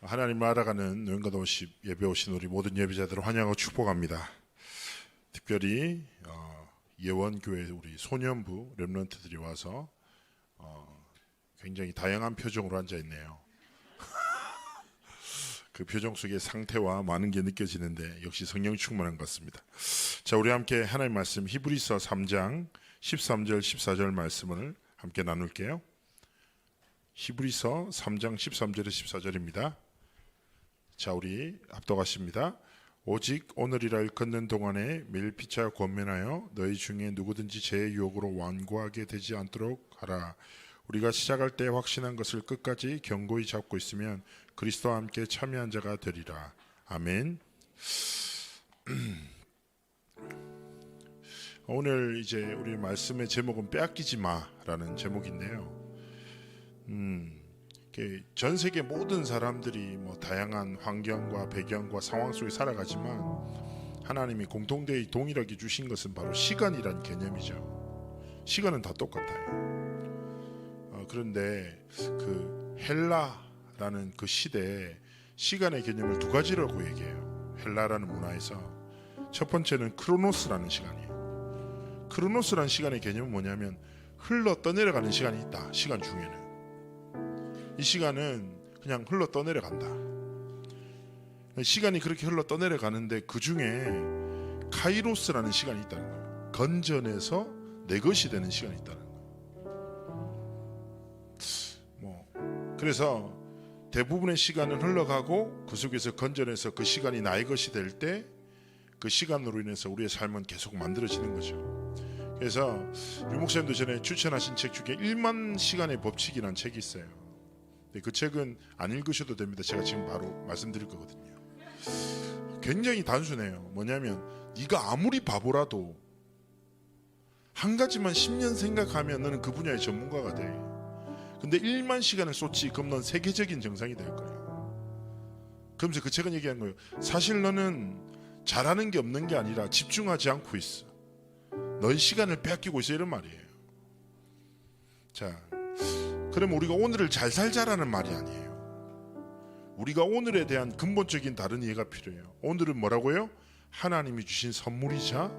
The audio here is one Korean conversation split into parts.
하나님을 알아가는 노인과 노십 예배 오신 우리 모든 예배자들을 환영하고 축복합니다. 특별히 예원교회 우리 소년부 렘넌트들이 와서 굉장히 다양한 표정으로 앉아 있네요. 그 표정 속에 상태와 많은 게 느껴지는데 역시 성령 충만한 것 같습니다. 자, 우리 함께 하나님 말씀 히브리서 3장 13절 14절 말씀을 함께 나눌게요. 히브리서 3장 13절에 14절입니다. 자, 우리 합독하십니다. 오직 오늘이라 일컫는 동안에 매일 피차 권면하여 너희 중에 누구든지 제 유혹으로 완고하게 되지 않도록 하라. 우리가 시작할 때 확신한 것을 끝까지 견고히 잡고 있으면 그리스도와 함께 참여한 자가 되리라. 아멘. 오늘 이제 우리 말씀의 제목은 빼앗기지 마라는 제목인데요. 전 세계 모든 사람들이 다양한 환경과 배경과 상황 속에 살아가지만 하나님이 공통되게 동일하게 주신 것은 바로 시간이란 개념이죠. 시간은 다 똑같아요. 그런데 그 헬라라는 그 시대에 시간의 개념을 두 가지라고 얘기해요. 헬라라는 문화에서 첫 번째는 크로노스라는 시간이에요. 크로노스라는 시간의 개념은 뭐냐면 흘러 떠내려가는 시간이 있다. 시간 중에는 이 시간은 그냥 흘러 떠내려간다. 시간이 그렇게 흘러 떠내려가는데 그 중에 카이로스라는 시간이 있다는 거예요. 건전해서 내 것이 되는 시간이 있다는 거예요. 그래서 대부분의 시간은 흘러가고 그 속에서 건전해서 그 시간이 나의 것이 될 때 그 시간으로 인해서 우리의 삶은 계속 만들어지는 거죠. 그래서 유 목사님도 전에 추천하신 책 중에 1만 시간의 법칙이라는 책이 있어요. 그 책은 안 읽으셔도 됩니다. 제가 지금 바로 말씀드릴 거거든요. 굉장히 단순해요. 뭐냐면 네가 아무리 바보라도 한 가지만 10년 생각하면 너는 그 분야의 전문가가 돼. 근데 1만 시간을 쏟지 그럼 넌 세계적인 정상이 될 거야. 그러면서 그 책은 얘기한 거예요. 사실 너는 잘하는 게 없는 게 아니라 집중하지 않고 있어. 너의 시간을 빼앗기고 있어, 이런 말이에요. 자, 그럼 우리가 오늘을 잘 살자라는 말이 아니에요. 우리가 오늘에 대한 근본적인 다른 이해가 필요해요. 오늘은 뭐라고요? 하나님이 주신 선물이자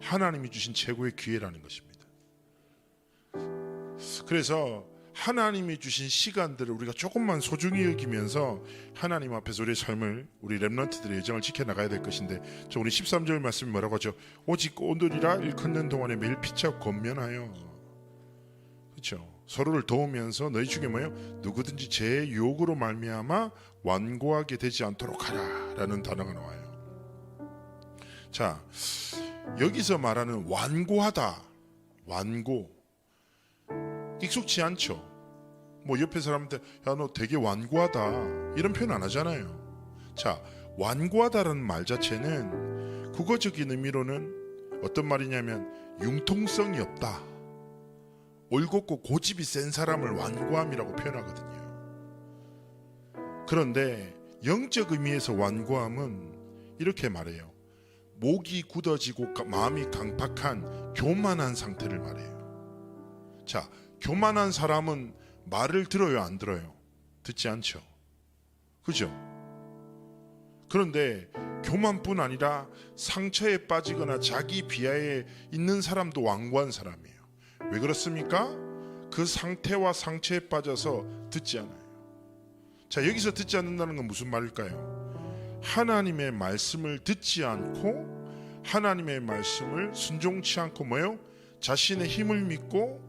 하나님이 주신 최고의 기회라는 것입니다. 그래서 하나님이 주신 시간들을 우리가 조금만 소중히 여기면서 하나님 앞에서 우리의 삶을, 우리 렘넌트들의 예정을 지켜나가야 될 것인데, 저 우리 13절 말씀이 뭐라고 하죠? 오직 오늘이라 일컫는 동안에 매일 피차 권면하여, 그렇죠? 서로를 도우면서 너희 중에 누구든지 제 유혹으로 말미암아 완고하게 되지 않도록 하라 라는 단어가 나와요. 자, 여기서 말하는 완고하다, 완고, 익숙치 않죠. 옆에 사람한테 야, 너 되게 완고하다 이런 표현 안 하잖아요. 자, 완고하다라는 말 자체는 국어적인 의미로는 어떤 말이냐면 융통성이 없다, 올곧고 고집이 센 사람을 완고함이라고 표현하거든요. 그런데 영적 의미에서 완고함은 이렇게 말해요. 목이 굳어지고 마음이 강팍한 교만한 상태를 말해요. 자, 교만한 사람은 말을 들어요, 안 들어요? 듣지 않죠. 그죠? 그런데 교만뿐 아니라 상처에 빠지거나 자기 비하에 있는 사람도 완고한 사람이에요. 왜 그렇습니까? 그 상태와 상처에 빠져서 듣지 않아요. 자, 여기서 듣지 않는다는 건 무슨 말일까요? 하나님의 말씀을 듣지 않고 하나님의 말씀을 순종치 않고 자신의 힘을 믿고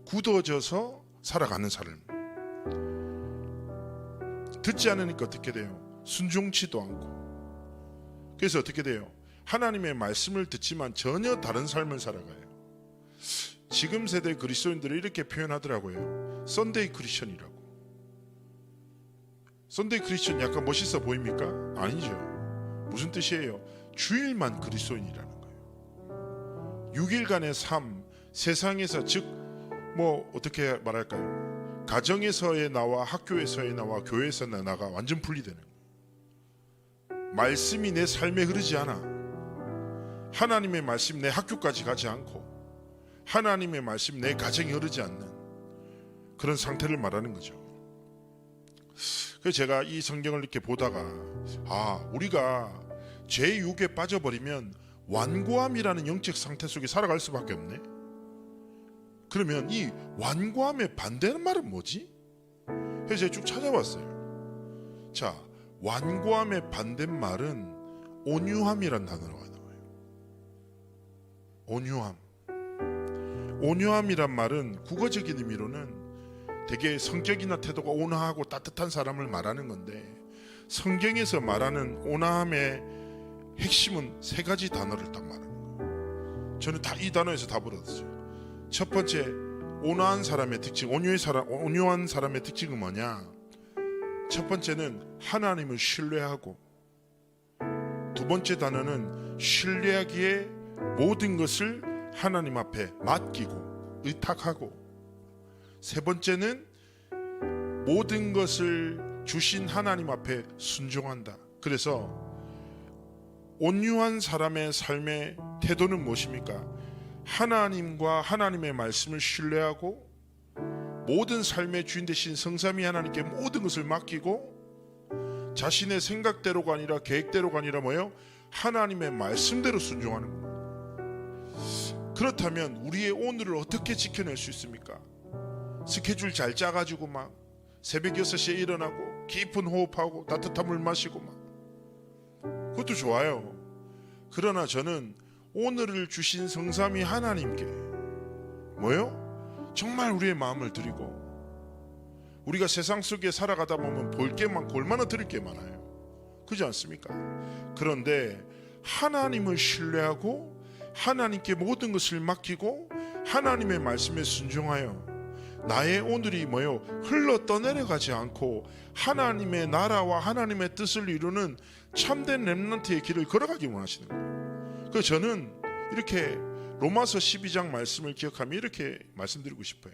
굳어져서 살아가는 삶. 듣지 않으니까 어떻게 돼요? 순종치도 않고. 그래서 어떻게 돼요? 하나님의 말씀을 듣지만 전혀 다른 삶을 살아가요. 지금 세대 그리스도인들이 이렇게 표현하더라고요. 썬데이 크리스천이라고. 썬데이 크리스천 약간 멋있어 보입니까? 아니죠. 무슨 뜻이에요? 주일만 그리스도인이라는 거예요. 6일간의 삶, 세상에서 즉 어떻게 말할까요? 가정에서의 나와 학교에서의 나와 교회에서 나가 완전 분리되는 거예요. 말씀이 내 삶에 흐르지 않아. 하나님의 말씀 내 학교까지 가지 않고 하나님의 말씀 내 가정에 흐르지 않는 그런 상태를 말하는 거죠. 그래서 제가 이 성경을 이렇게 보다가 우리가 죄의 유혹에 빠져버리면 완고함이라는 영적 상태 속에 살아갈 수밖에 없네. 그러면 이 완고함의 반대는 말은 뭐지? 그래서 제가 쭉 찾아봤어요. 자, 완고함의 반대말은 온유함이란 단어가 나와요. 온유함. 온유함이란 말은 국어적인 의미로는 되게 성격이나 태도가 온화하고 따뜻한 사람을 말하는 건데, 성경에서 말하는 온화함의 핵심은 세 가지 단어를 딱 말하는 거예요. 저는 다 이 단어에서 다 벌어졌어요. 첫 번째, 온화한 사람의 특징, 온유한 사람의 특징은 뭐냐? 첫 번째는 하나님을 신뢰하고, 두 번째 단어는 신뢰하기에 모든 것을 하나님 앞에 맡기고 의탁하고, 세 번째는 모든 것을 주신 하나님 앞에 순종한다. 그래서 온유한 사람의 삶의 태도는 무엇입니까? 하나님과 하나님의 말씀을 신뢰하고 모든 삶의 주인 되신 성삼위 하나님께 모든 것을 맡기고 자신의 생각대로가 아니라 계획대로가 아니라 뭐예요? 하나님의 말씀대로 순종하는 겁니다. 그렇다면 우리의 오늘을 어떻게 지켜낼 수 있습니까? 스케줄 잘 짜가지고 막 새벽 6시에 일어나고 깊은 호흡하고 따뜻한 물 마시고 막, 그것도 좋아요. 그러나 저는 오늘을 주신 성삼위 하나님께 뭐요? 정말 우리의 마음을 드리고, 우리가 세상 속에 살아가다 보면 볼 게 많고 얼마나 들을 게 많아요. 그렇지 않습니까? 그런데 하나님을 신뢰하고 하나님께 모든 것을 맡기고 하나님의 말씀에 순종하여 나의 오늘이 뭐요? 흘러 떠내려가지 않고 하나님의 나라와 하나님의 뜻을 이루는 참된 렘넌트의 길을 걸어가기 원하시는 거예요. 그래서 저는 이렇게 로마서 12장 말씀을 기억하며 이렇게 말씀드리고 싶어요.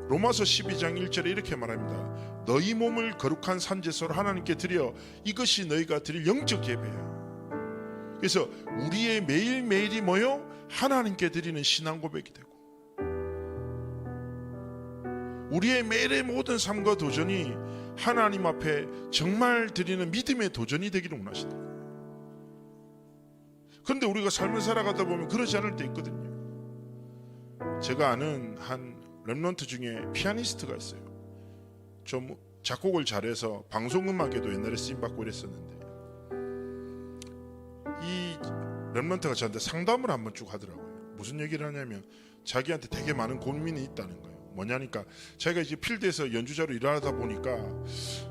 로마서 12장 1절에 이렇게 말합니다. 너희 몸을 거룩한 산제소로 하나님께 드려 이것이 너희가 드릴 영적 예배야. 그래서 우리의 매일매일이 뭐요? 하나님께 드리는 신앙 고백이 되고, 우리의 매일의 모든 삶과 도전이 하나님 앞에 정말 드리는 믿음의 도전이 되기를 원하신다. 그런데 우리가 삶을 살아가다 보면 그러지 않을 때 있거든요. 제가 아는 한 렘넌트 중에 피아니스트가 있어요. 좀 작곡을 잘해서 방송음악에도 옛날에 쓰임받고 이랬었는데, 이 렘넌트가 저한테 상담을 한번 쭉 하더라고요. 무슨 얘기를 하냐면 자기한테 되게 많은 고민이 있다는 거예요. 뭐냐니까 자기가 이제 필드에서 연주자로 일하다 보니까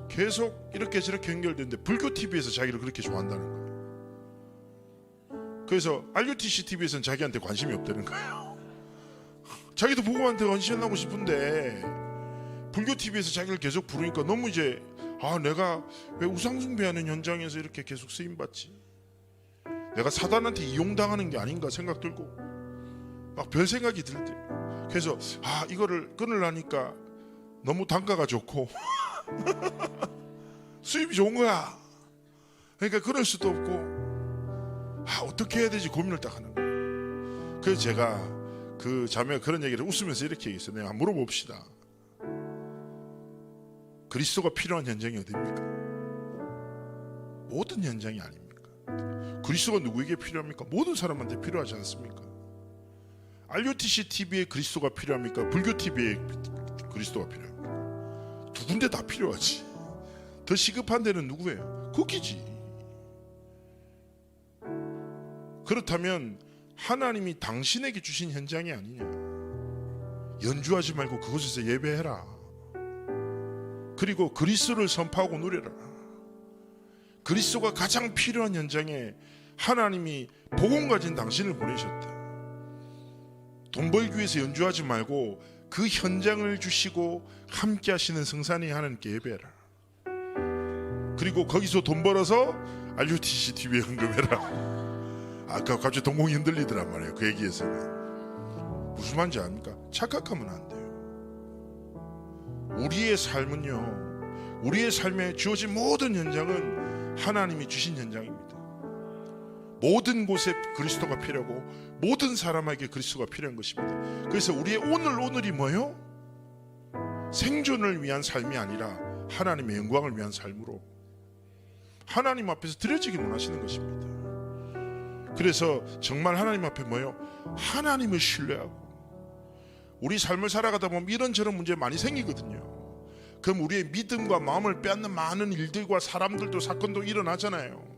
계속 이렇게 저렇게 연결되는데 불교 TV에서 자기를 그렇게 좋아한다는 거예요. 그래서 RUTC TV에서는 자기한테 관심이 없다는 거예요. 자기도 보고한테 관심하고 싶은데 불교 TV에서 자기를 계속 부르니까 너무 이제 내가 왜 우상숭배하는 현장에서 이렇게 계속 쓰임받지? 내가 사단한테 이용당하는 게 아닌가 생각 들고 막 별 생각이 들 때, 그래서 이거를 끊으려니까 너무 단가가 좋고 수입이 좋은 거야. 그러니까 끊을 수도 없고 어떻게 해야 되지 고민을 딱 하는 거예요. 그래서 제가 그 자매가 그런 얘기를 웃으면서 이렇게 얘기했어요. 내가 물어봅시다. 그리스도가 필요한 현장이 어디입니까? 모든 현장이 아닙니까? 그리스도가 누구에게 필요합니까? 모든 사람한테 필요하지 않습니까? RUTC TV에 그리스도가 필요합니까? 불교 TV에 그리스도가 필요합니까? 두 군데 다 필요하지. 더 시급한 데는 누구예요? 거기지. 그렇다면 하나님이 당신에게 주신 현장이 아니냐? 연주하지 말고 그곳에서 예배해라. 그리고 그리스도를 선포하고 누려라. 그리스도가 가장 필요한 현장에 하나님이 복음 가진 당신을 보내셨다. 돈 벌기 위해서 연주하지 말고 그 현장을 주시고 함께 하시는 성산이 하나님께 예배해라. 그리고 거기서 돈 벌어서 RUTC TV에 헌금해라. 갑자기 동공이 흔들리더란 말이에요. 그 얘기에서는 무슨 말인지 압니까? 착각하면 안 돼요. 우리의 삶은요, 우리의 삶에 주어진 모든 현장은 하나님이 주신 현장입니다. 모든 곳에 그리스도가 필요하고 모든 사람에게 그리스도가 필요한 것입니다. 그래서 우리의 오늘이 뭐예요? 생존을 위한 삶이 아니라 하나님의 영광을 위한 삶으로 하나님 앞에서 드려지기 원하시는 것입니다. 그래서 정말 하나님 앞에 뭐예요? 하나님을 신뢰하고 우리 삶을 살아가다 보면 이런저런 문제 많이 생기거든요. 그럼 우리의 믿음과 마음을 빼앗는 많은 일들과 사람들도 사건도 일어나잖아요.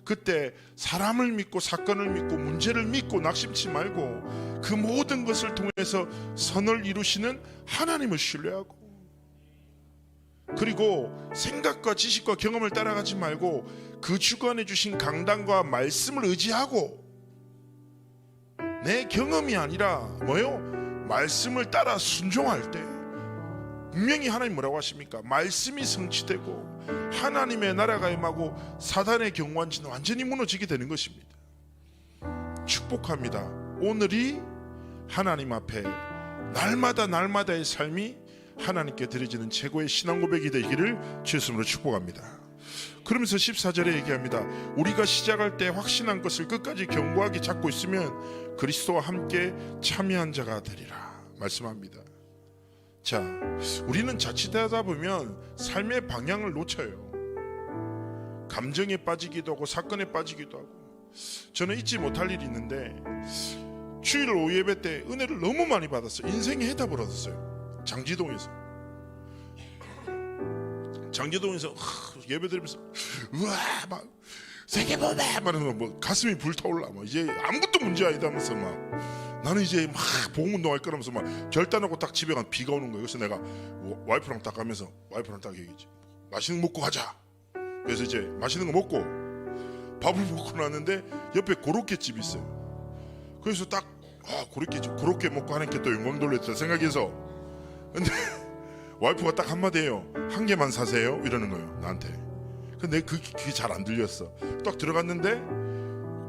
그때 사람을 믿고 사건을 믿고 문제를 믿고 낙심치 말고 그 모든 것을 통해서 선을 이루시는 하나님을 신뢰하고, 그리고 생각과 지식과 경험을 따라가지 말고 그 주관해 주신 강단과 말씀을 의지하고, 내 경험이 아니라 뭐요? 말씀을 따라 순종할 때 분명히 하나님 뭐라고 하십니까? 말씀이 성취되고 하나님의 나라가 임하고 사단의 경관지는 완전히 무너지게 되는 것입니다. 축복합니다. 오늘이 하나님 앞에 날마다의 삶이 하나님께 드려지는 최고의 신앙 고백이 되기를 주의 이름으로 축복합니다. 그러면서 14절에 얘기합니다. 우리가 시작할 때 확신한 것을 끝까지 견고하게 잡고 있으면 그리스도와 함께 참여한 자가 되리라 말씀합니다. 자, 우리는 자칫하다 보면 삶의 방향을 놓쳐요. 감정에 빠지기도 하고 사건에 빠지기도 하고. 저는 잊지 못할 일이 있는데 주일 오후 예배 때 은혜를 너무 많이 받았어요. 인생의 해답을 얻었어요. 장지동에서 예배 드리면서 우와 막 세계보다 말하면 뭐 가슴이 불타올라. 뭐 이제 아무것도 문제 아니다 하면서 막 나는 이제 막 복음운동할 거라면서 막 결단하고 딱 집에 간 비가 오는 거예요. 그래서 내가 와이프랑 딱 가면서 와이프랑 딱 얘기했지. 맛있는 거 먹고 가자. 그래서 이제 맛있는 거 먹고 밥을 먹고 나왔는데 옆에 고로케집이 있어요. 그래서 딱 고로케집 고로케 먹고 하는 게 또 영광 돌렸다 생각해서, 근데 와이프가 딱 한마디 해요. 한 개만 사세요 이러는 거예요 나한테. 근데 그게 잘 안 들렸어. 딱 들어갔는데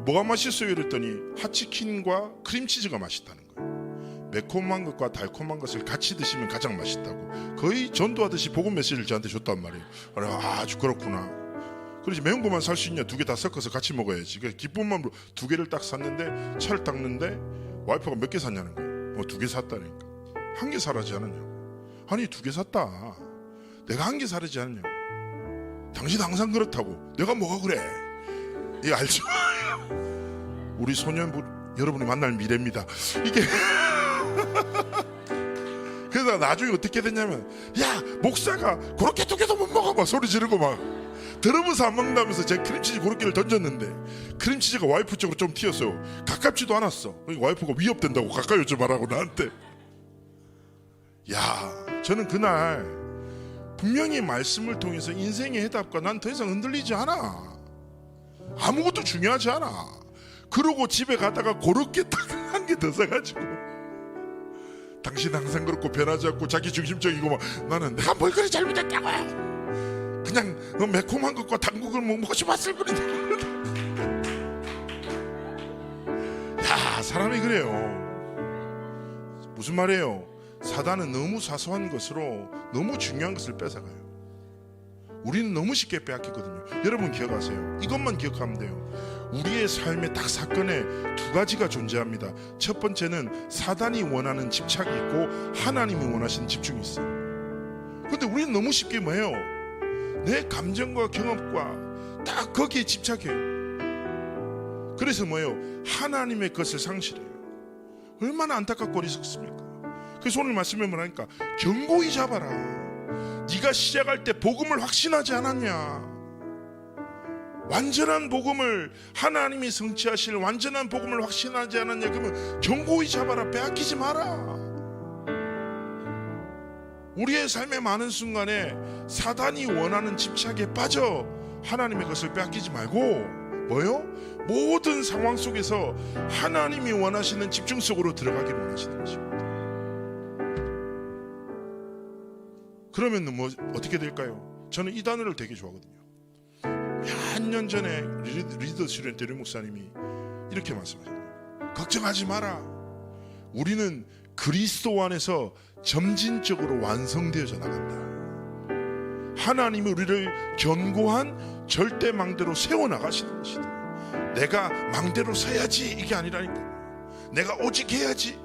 뭐가 맛있어요 이랬더니 핫치킨과 크림치즈가 맛있다는 거예요. 매콤한 것과 달콤한 것을 같이 드시면 가장 맛있다고 거의 전도하듯이 복음 메시지를 저한테 줬단 말이에요. 그래, 아주 그렇구나. 그래서 매운 것만 살 수 있냐, 두 개 다 섞어서 같이 먹어야지. 그래서 기쁜 마음으로 두 개를 딱 샀는데 차를 닦는데 와이프가 몇 개 샀냐는 거예요. 두 개 샀다니까. 한 개 사라지 않았냐고. 아니 두 개 샀다. 내가 한 개 사라지 않았냐고. 당신 항상 그렇다고. 내가 뭐가 그래. 이거 알죠? 우리 소년부 여러분이 만날 미래입니다. 이게 그래서 나중에 어떻게 됐냐면, 야 목사가 그렇게 두 개도 못 먹어 막 소리 지르고 막 들으면서 안 먹는다면서 제가 크림치즈 고로케를 던졌는데 크림치즈가 와이프 쪽으로 좀 튀었어요. 가깝지도 않았어. 그러니까 와이프가 위협된다고 가까이 오지 말라고 나한테. 야, 저는 그날 분명히 말씀을 통해서 인생의 해답과 난 더 이상 흔들리지 않아. 아무것도 중요하지 않아. 그러고 집에 가다가 고로케 딱 한 개 더 사가지고, 당신 항상 그렇고 변하지 않고 자기 중심적이고 막, 나는 내가 뭘 그리 잘못했다고요. 그냥 매콤한 것과 단국을 못 먹고 싶었을 뿐이다. 야, 사람이 그래요. 무슨 말이에요? 사단은 너무 사소한 것으로 너무 중요한 것을 뺏어가요. 우리는 너무 쉽게 빼앗기거든요. 여러분 기억하세요. 이것만 기억하면 돼요. 우리의 삶의 딱 사건에 두 가지가 존재합니다. 첫 번째는 사단이 원하는 집착이 있고 하나님이 원하시는 집중이 있어요. 그런데 우리는 너무 쉽게 뭐예요? 내 감정과 경험과 딱 거기에 집착해요. 그래서 뭐예요? 하나님의 것을 상실해요. 얼마나 안타깝고 어리석습니까? 그래서 오늘 말씀에 뭐라니까? 견고히 잡아라. 네가 시작할 때 복음을 확신하지 않았냐? 완전한 복음을, 하나님이 성취하실 완전한 복음을 확신하지 않았냐? 그러면 견고히 잡아라. 빼앗기지 마라. 우리의 삶의 많은 순간에 사단이 원하는 집착에 빠져 하나님의 것을 빼앗기지 말고 뭐요? 모든 상황 속에서 하나님이 원하시는 집중 속으로 들어가기를 원하시는 것입니다. 그러면 뭐 어떻게 될까요? 저는 이 단어를 되게 좋아하거든요. 몇 년 전에 리더 수련 대류 목사님이 이렇게 말씀하셨어요. 걱정하지 마라. 우리는 그리스도 안에서 점진적으로 완성되어져 나간다. 하나님이 우리를 견고한 절대 망대로 세워나가시는 것이다. 내가 망대로 서야지 이게 아니라니까요. 내가 오직 해야지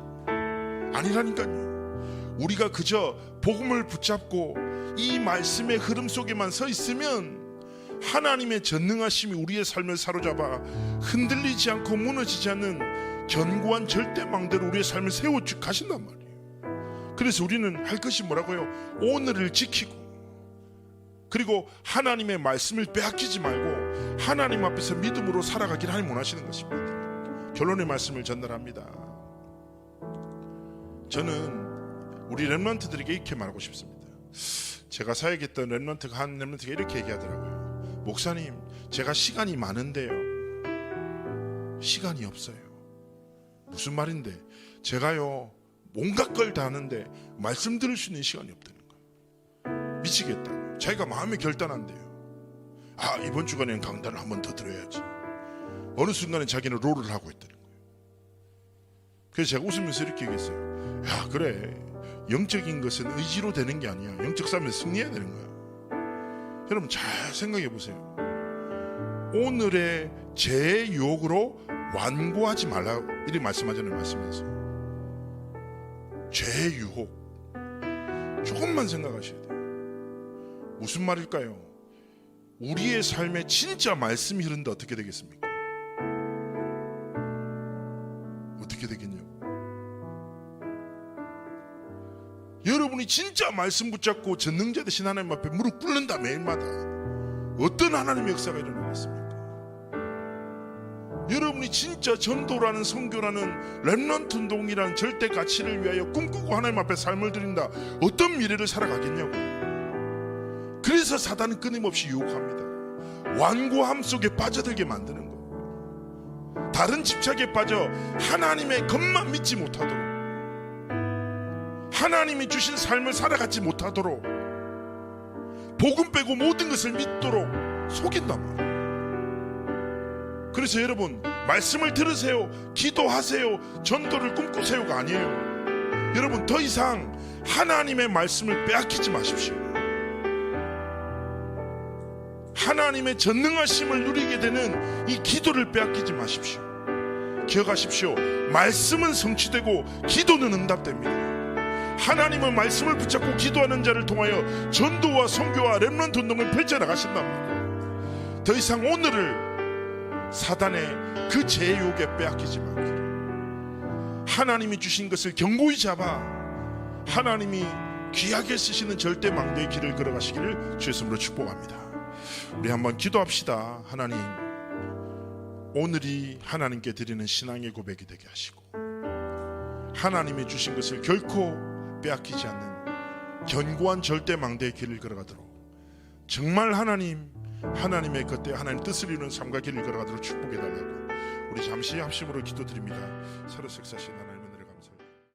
아니라니까요. 우리가 그저 복음을 붙잡고 이 말씀의 흐름 속에만 서 있으면 하나님의 전능하심이 우리의 삶을 사로잡아 흔들리지 않고 무너지지 않는 견고한 절대망대로 우리의 삶을 세워 가신단 말이에요. 그래서 우리는 할 것이 뭐라고요? 오늘을 지키고, 그리고 하나님의 말씀을 빼앗기지 말고 하나님 앞에서 믿음으로 살아가기를 하나님 원하시는 것입니다. 결론의 말씀을 전달합니다. 저는 우리 렘넌트들에게 이렇게 말하고 싶습니다. 제가 사역했던 렘넌트가 한 렘넌트가 이렇게 얘기하더라고요. 목사님, 제가 시간이 많은데요, 시간이 없어요. 무슨 말인데? 제가요 온갖 걸 다 하는데 말씀 들을 수 있는 시간이 없다는 거예요. 미치겠다. 자기가 마음에 결단한대요. 아, 이번 주간에는 강단을 한 번 더 들어야지. 어느 순간에 자기는 롤을 하고 있다는 거예요. 그래서 제가 웃으면서 이렇게 얘기했어요. 야, 그래, 영적인 것은 의지로 되는 게 아니야. 영적 싸움에서 승리해야 되는 거야. 여러분 잘 생각해 보세요. 오늘의 제 유혹으로 완고하지 말라고 이렇게 말씀하잖아요. 말씀에서 죄의 유혹, 조금만 생각하셔야 돼요. 무슨 말일까요? 우리의 삶에 진짜 말씀이 흐른다. 어떻게 되겠습니까? 어떻게 되겠냐고. 여러분이 진짜 말씀 붙잡고 전능자 되신 하나님 앞에 무릎 꿇는다. 매일마다 어떤 하나님의 역사가 일어나겠습니까? 여러분이 진짜 전도라는, 선교라는, 렘넌트 운동이라는 절대 가치를 위하여 꿈꾸고 하나님 앞에 삶을 드린다. 어떤 미래를 살아가겠냐고. 그래서 사단은 끊임없이 유혹합니다. 완고함 속에 빠져들게 만드는 거예요. 다른 집착에 빠져 하나님의 것만 믿지 못하도록, 하나님이 주신 삶을 살아가지 못하도록, 복음 빼고 모든 것을 믿도록 속인단 말이에요. 그래서 여러분, 말씀을 들으세요, 기도하세요, 전도를 꿈꾸세요가 아니에요. 여러분, 더 이상 하나님의 말씀을 빼앗기지 마십시오. 하나님의 전능하심을 누리게 되는 이 기도를 빼앗기지 마십시오. 기억하십시오. 말씀은 성취되고 기도는 응답됩니다. 하나님은 말씀을 붙잡고 기도하는 자를 통하여 전도와 선교와 렘넌트 운동을 펼쳐나가신단 말이에요. 더 이상 오늘을 사단의 그 제욕에 빼앗기지 말기를, 하나님이 주신 것을 견고히 잡아 하나님이 귀하게 쓰시는 절대망대의 길을 걸어가시기를 주의 이름으로 축복합니다. 우리 한번 기도합시다. 하나님, 오늘이 하나님께 드리는 신앙의 고백이 되게 하시고, 하나님이 주신 것을 결코 빼앗기지 않는 견고한 절대망대의 길을 걸어가도록, 정말 하나님의 곁에 하나님 뜻을 이루는 삶과 길을 걸어가도록 축복해달라고 우리 잠시 합심으로 기도드립니다. 서로 섹사신 하나님의